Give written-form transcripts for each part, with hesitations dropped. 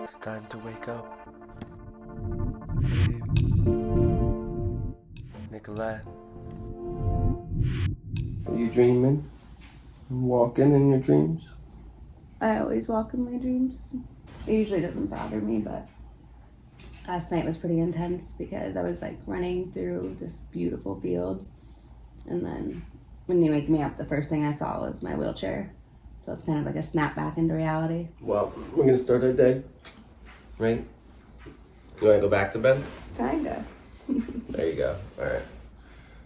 It's time to wake up. Nicolette. Are you dreaming? Walking in your dreams? I always walk in my dreams. It usually doesn't bother me, but last night was pretty intense because I was like running through this beautiful field, and then when you wake me up, the first thing I saw was my wheelchair. So it's kind of like a snap back into reality. Well, we're gonna start our day, right? You wanna go back to bed? Kinda. There you go. All right.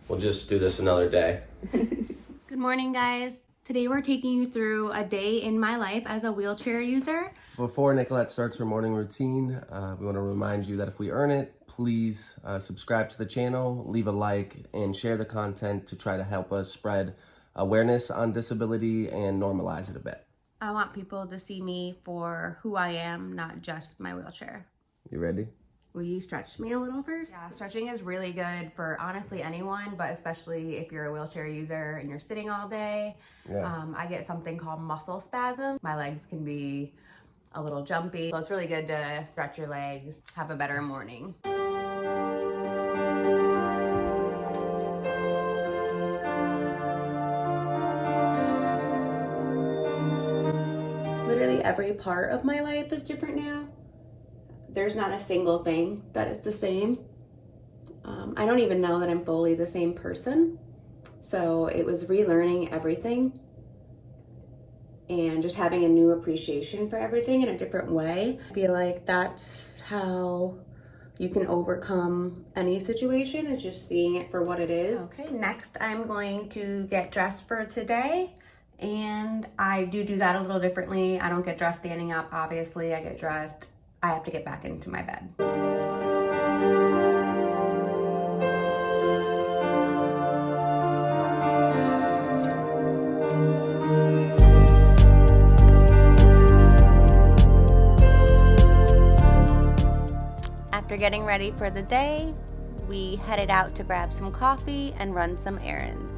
We'll just do this another day. Good morning, guys. Today we're taking you through a day in my life as a wheelchair user. Before Nicolette starts her morning routine, we want to remind you that if we earn it, please subscribe to the channel, leave a like, and share the content to try to help us spread awareness on disability and normalize it a bit. I want people to see me for who I am, not just my wheelchair. You ready? Will you stretch me a little first? Yeah, stretching is really good for honestly anyone, but especially if you're a wheelchair user and you're sitting all day. Yeah. I get something called muscle spasm. My legs can be a little jumpy, so it's really good to stretch your legs, have a better morning. Literally every part of my life is different now. There's not a single thing that is the same. I don't even know that I'm fully the same person. So it was relearning everything and just having a new appreciation for everything in a different way. I feel like that's how you can overcome any situation, is just seeing it for what it is. Okay, next I'm going to get dressed for today. And I do that a little differently. I don't get dressed standing up, obviously. I get dressed, I have to get back into my bed. After getting ready for the day, we headed out to grab some coffee and run some errands.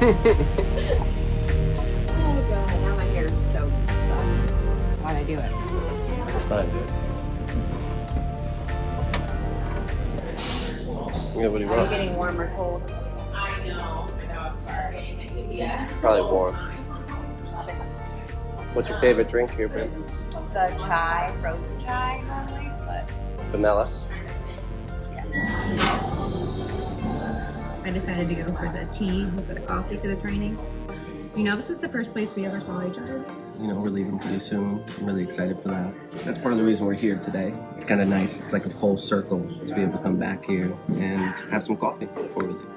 Oh god, now my hair is so soft. Why'd I do it? It's fine, dude. Yeah, what do you want? I'm getting warm or cold. I know, I'm sorry. Yeah. Probably warm. What's your favorite drink here, babe? The chai, frozen chai normally, but Vanilla. I decided to go for the tea instead of coffee because it's raining. You know, this is the first place we ever saw each other. You know, we're leaving pretty soon. I'm really excited for that. That's part of the reason we're here today. It's kind of nice. It's like a full circle to be able to come back here and have some coffee before we leave.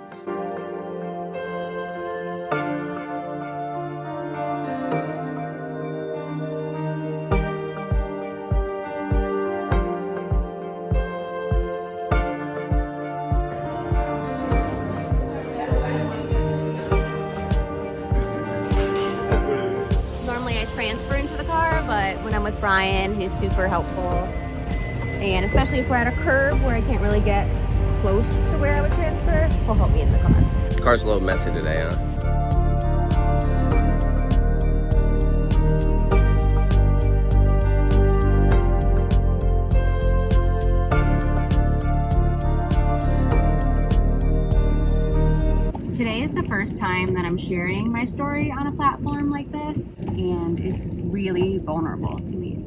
Normally I transfer into the car, but when I'm with Brian, he's super helpful. And especially if we're at a curb where I can't really get close to where I would transfer, he'll help me in the car. The car's a little messy today, huh? Today is the first time that I'm sharing my story on a platform like this, and it's really vulnerable to me.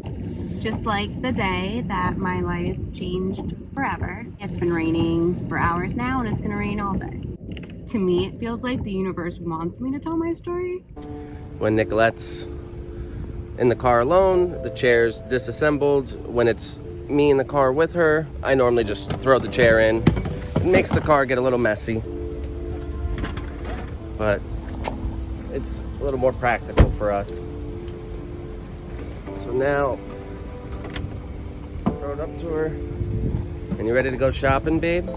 Just like the day that my life changed forever. It's been raining for hours now, and it's gonna rain all day. To me, it feels like the universe wants me to tell my story. When Nicolette's in the car alone, the chair's disassembled. When it's me in the car with her, I normally just throw the chair in. It makes the car get a little messy, but it's a little more practical for us. So now, throw it up to her. And you ready to go shopping, babe?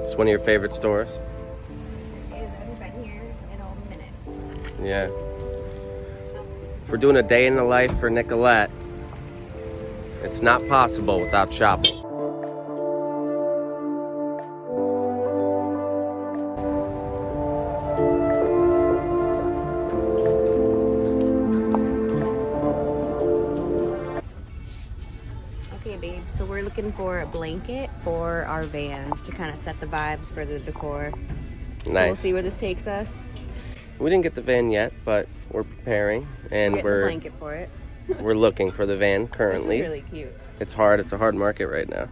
It's one of your favorite stores. Yeah. If we're doing a day in the life for Nicolette, it's not possible without shopping. Okay, babe, so we're looking for a blanket for our van to kind of set the vibes for the decor. So Nice. we'll see where this takes us. We didn't get the van yet, but we're preparing, and Getting the blanket for it. we're looking for the van currently. This is really cute. It's hard. It's a hard market right now.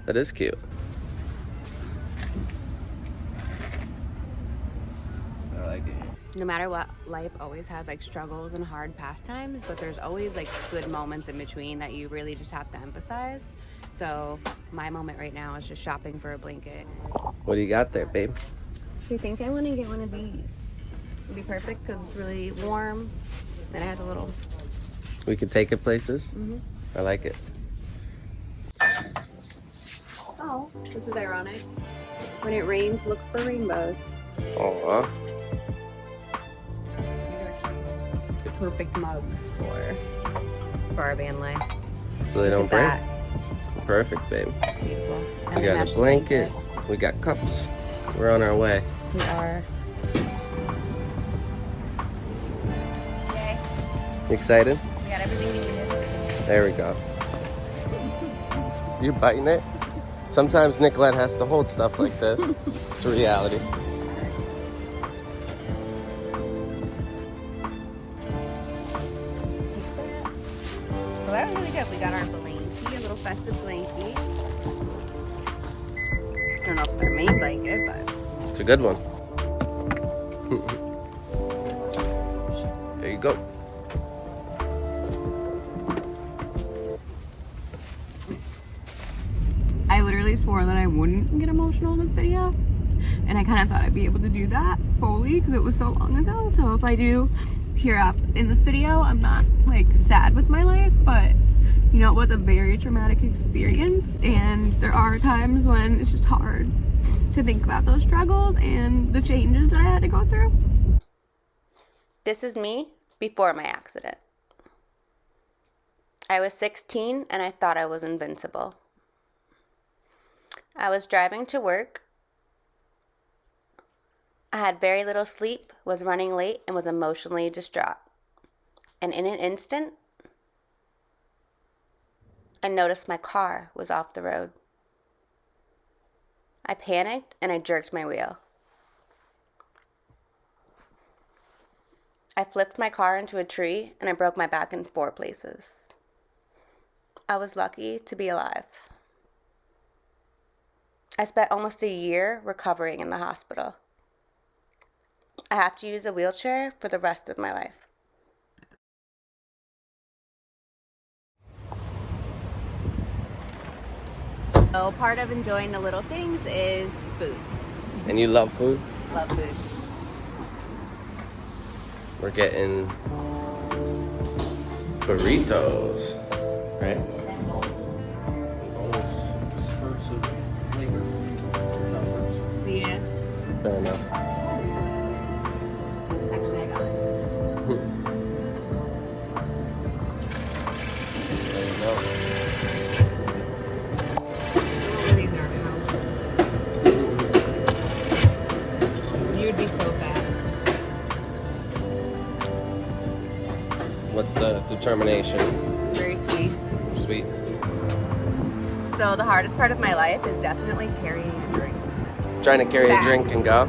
That is cute. I like it. No matter what, life always has like struggles and hard pastimes, but there's always like good moments in between that you really just have to emphasize. So my moment right now is just shopping for a blanket. What do you got there, babe? I think I want to get one of these. It'd be perfect because it's really warm. Then it has a little... We could take it places. Mm-hmm. I like it. Oh, this is ironic. When it rains, look for rainbows. Aw. The perfect mugs for our van life. So they don't break. Perfect, babe. Beautiful. We got a blanket. We got cups. We're on our way. We are. Okay. Excited? We got everything we needed. There we go. You biting it? Sometimes Nicolette has to hold stuff like this. It's a reality. So that was really good. We got our blankie, a little festive blankie. I don't know if they're made like it, but It's a good one. There you go. I literally swore that I wouldn't get emotional in this video, and I kind of thought I'd be able to do that fully because it was so long ago. So if I do tear up in this video, I'm not like sad with my life, but you know, it was a very traumatic experience, and there are times when it's just hard to think about those struggles and the changes that I had to go through. This is me before my accident. I was 16 and I thought I was invincible. I was driving to work. I had very little sleep, was running late, and was emotionally distraught. And in an instant, I noticed my car was off the road. I panicked and I jerked my wheel. I flipped my car into a tree and I broke my back in 4 places. I was lucky to be alive. I spent almost a year recovering in the hospital. I have to use a wheelchair for the rest of my life. So part of enjoying the little things is food. And you love food? Love food. We're getting burritos, right? Yeah. Fair enough. Actually, I got it. There you go. These are house. You'd be so fat. What's the determination? Very sweet. Sweet. So the hardest part of my life is definitely carrying a drink. Trying to carry a drink and go.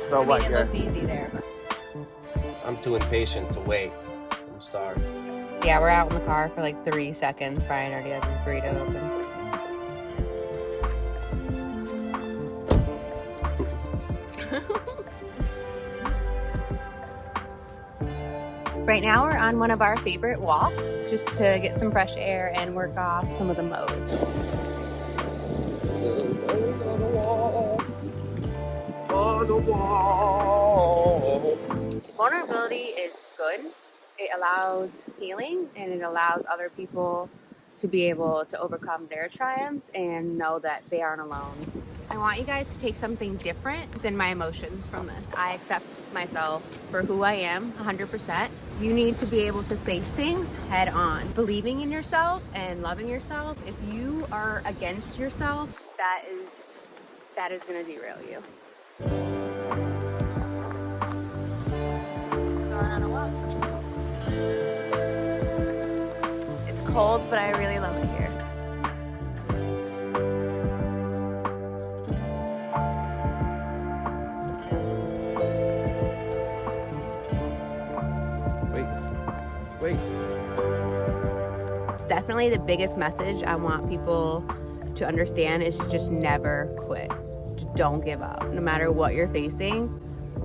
So what? It looked easy there. I'm too impatient to wait. I'm starved. Yeah, we're out in the car for like 3 seconds. Brian already has his burrito open. Right now we're on one of our favorite walks just to get some fresh air and work off some of the mows. Vulnerability is good. It allows healing and it allows other people to be able to overcome their triumphs and know that they aren't alone. I want you guys to take something different than my emotions from this. I accept myself for who I am 100%. You need to be able to face things head on. Believing in yourself and loving yourself. If you are against yourself, that is going to derail you. Going on a walk. It's cold, but I really love it here. Wait. It's definitely the biggest message I want people to understand is to just never quit. Just don't give up. No matter what you're facing,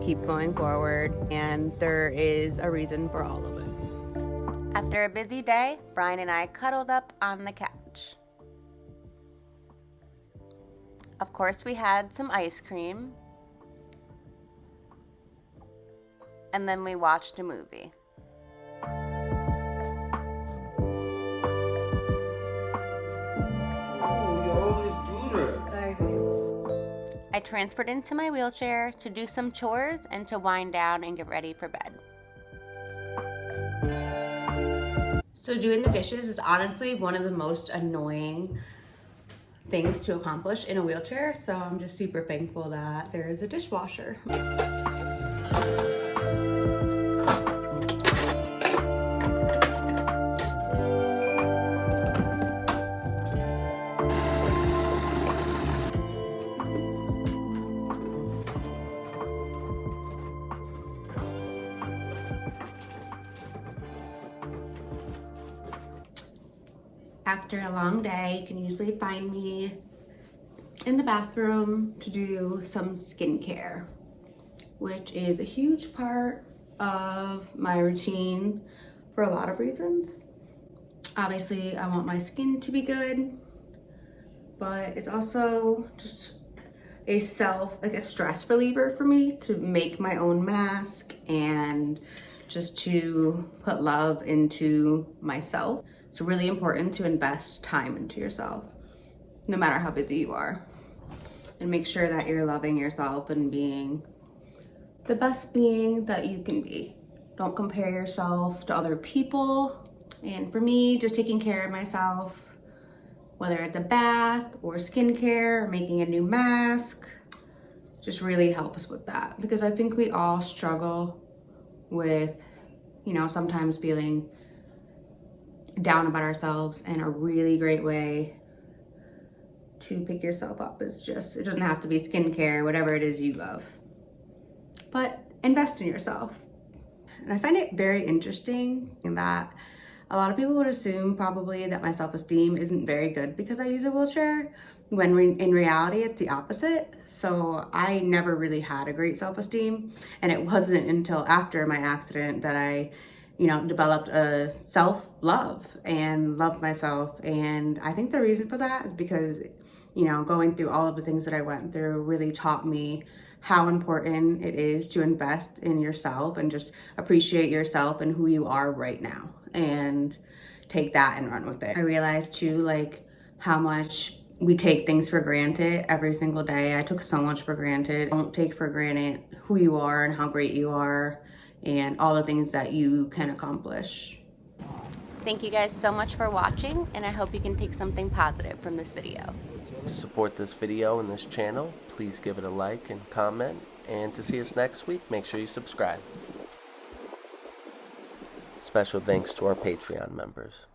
keep going forward, and there is a reason for all of it. After a busy day, Brian and I cuddled up on the couch. Of course, we had some ice cream, and then we watched a movie. I transferred into my wheelchair to do some chores and to wind down and get ready for bed. So doing the dishes is honestly one of the most annoying things to accomplish in a wheelchair, so I'm just super thankful that there is a dishwasher. After a long day, you can usually find me in the bathroom to do some skincare, which is a huge part of my routine for a lot of reasons. Obviously, I want my skin to be good, but it's also just a stress reliever for me to make my own mask and just to put love into myself. It's really important to invest time into yourself, no matter how busy you are, and make sure that you're loving yourself and being the best being that you can be. Don't compare yourself to other people. And for me, just taking care of myself, whether it's a bath or skincare or making a new mask, just really helps with that, because I think we all struggle with, sometimes feeling down about ourselves, and a really great way to pick yourself up is just, it doesn't have to be skincare, whatever it is you love, but invest in yourself. And I find it very interesting in that a lot of people would assume probably that my self-esteem isn't very good because I use a wheelchair, when in reality it's the opposite. So I never really had a great self-esteem, and it wasn't until after my accident that I developed a self-love and loved myself. And I think the reason for that is because, going through all of the things that I went through really taught me how important it is to invest in yourself and just appreciate yourself and who you are right now, and take that and run with it. I realized too, how much we take things for granted every single day. I took so much for granted. Don't take for granted who you are and how great you are, and all the things that you can accomplish. Thank you guys so much for watching, and I hope you can take something positive from this video. To support this video and this channel, please give it a like and comment. And to see us next week, make sure you subscribe. Special thanks to our Patreon members.